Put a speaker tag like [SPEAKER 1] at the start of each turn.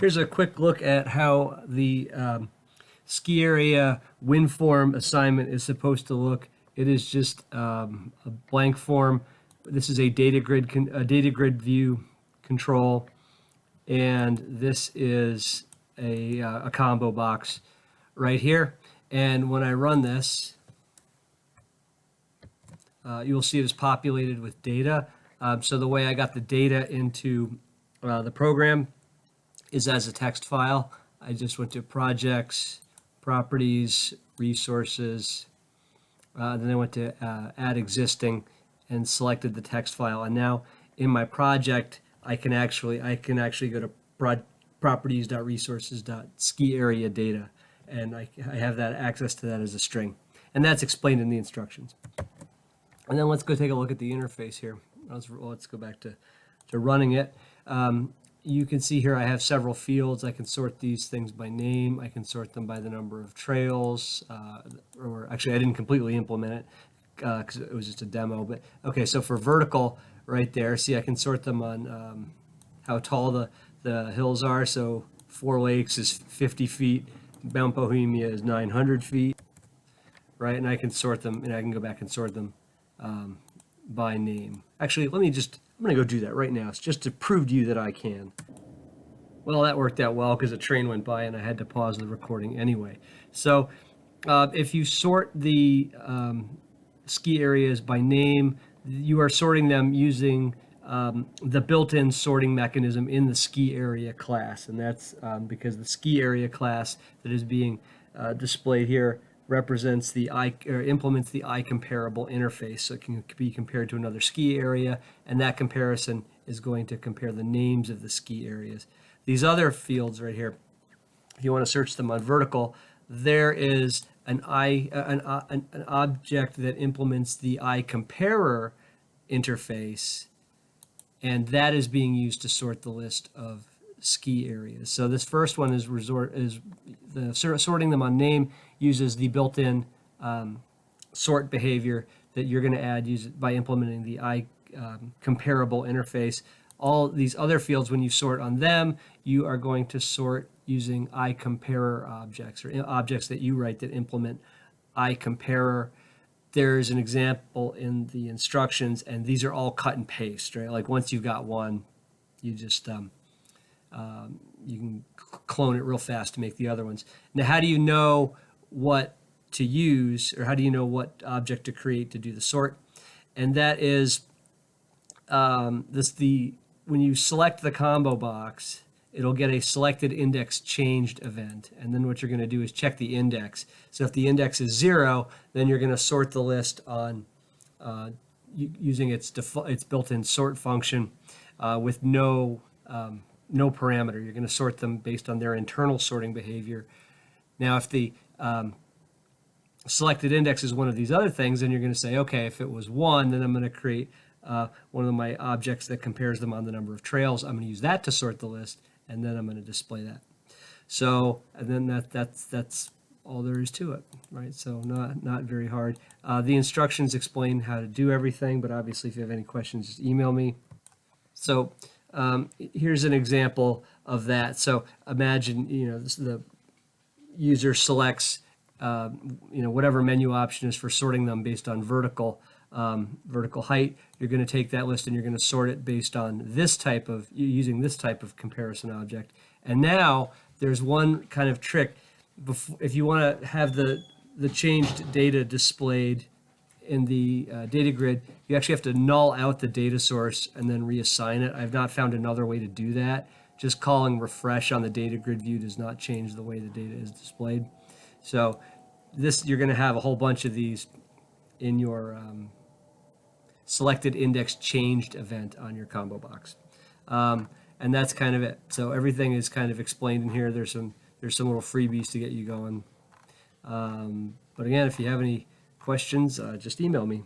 [SPEAKER 1] Here's a quick look at how the SkiArea WinForm assignment is supposed to look. It is just a blank form. This is a data grid view control, and this is a combo box right here. And when I run this, you will see it is populated with data. So the way I got the data into the program is as a text file. I just went to projects, properties, resources, then I went to add existing and selected the text file. And now in my project, I can actually go to properties.resources.SkiArea data, and I have that access to that as a string, and that's explained in the instructions. And then let's go take a look at the interface here. Let's go back to running it. You can see here I have several fields. I can sort these things by name. I can sort them by the number of trails, or actually I didn't completely implement it because it was just a demo. But okay, so for vertical right there, see I can sort them on how tall the hills are. So Four Lakes is 50 feet, Mount Bohemia is 900 feet, right? And I can sort them, and I can go back and sort them by name. Actually, I'm going to go do that right now. It's just to prove to you that I can. Well, that worked out well because a train went by and I had to pause the recording anyway. So if you sort the SkiAreas by name, you are sorting them using the built-in sorting mechanism in the SkiArea class. And that's because the SkiArea class that is being displayed here represents the implements the comparable interface, so it can be compared to another ski area, and that comparison is going to compare the names of the ski areas. These other fields right here, if you want to search them on vertical, there is an object that implements the comparer interface, and that is being used to sort the list of ski areas. So this first one is sorting them on name uses the built-in sort behavior that you're going to add by implementing the comparable interface. All these other fields, when you sort on them, you are going to sort using comparer objects, or objects that you write that implement comparer. There's an example in the instructions, and these are all cut and paste, right? Like once you've got one, you just you can clone it real fast to make the other ones. Now, how do you know what to use, or how do you know what object to create to do the sort? And that is when you select the combo box, it'll get a selected index changed event, and then what you're going to do is check the index. So if the index is 0, then you're going to sort the list on using its built-in sort function with no parameter. You're going to sort them based on their internal sorting behavior. Now, if the selected index is one of these other things, then you're going to say, okay, if it was 1, then I'm going to create one of my objects that compares them on the number of trails. I'm going to use that to sort the list, and then I'm going to display that. So, and then that's all there is to it, right? So not very hard. The instructions explain how to do everything, but obviously if you have any questions, just email me. So here's an example of that. So imagine, the user selects, whatever menu option is for sorting them based on vertical height. You're going to take that list and you're going to sort it based on using this type of comparison object. And now there's one kind of trick. If you want to have the changed data displayed in the data grid, you actually have to null out the data source and then reassign it. I've not found another way to do that. Just calling refresh on the data grid view does not change the way the data is displayed. So you're going to have a whole bunch of these in your selected index changed event on your combo box. And that's kind of it. So everything is kind of explained in here. There's some little freebies to get you going. But again, if you have any questions, just email me.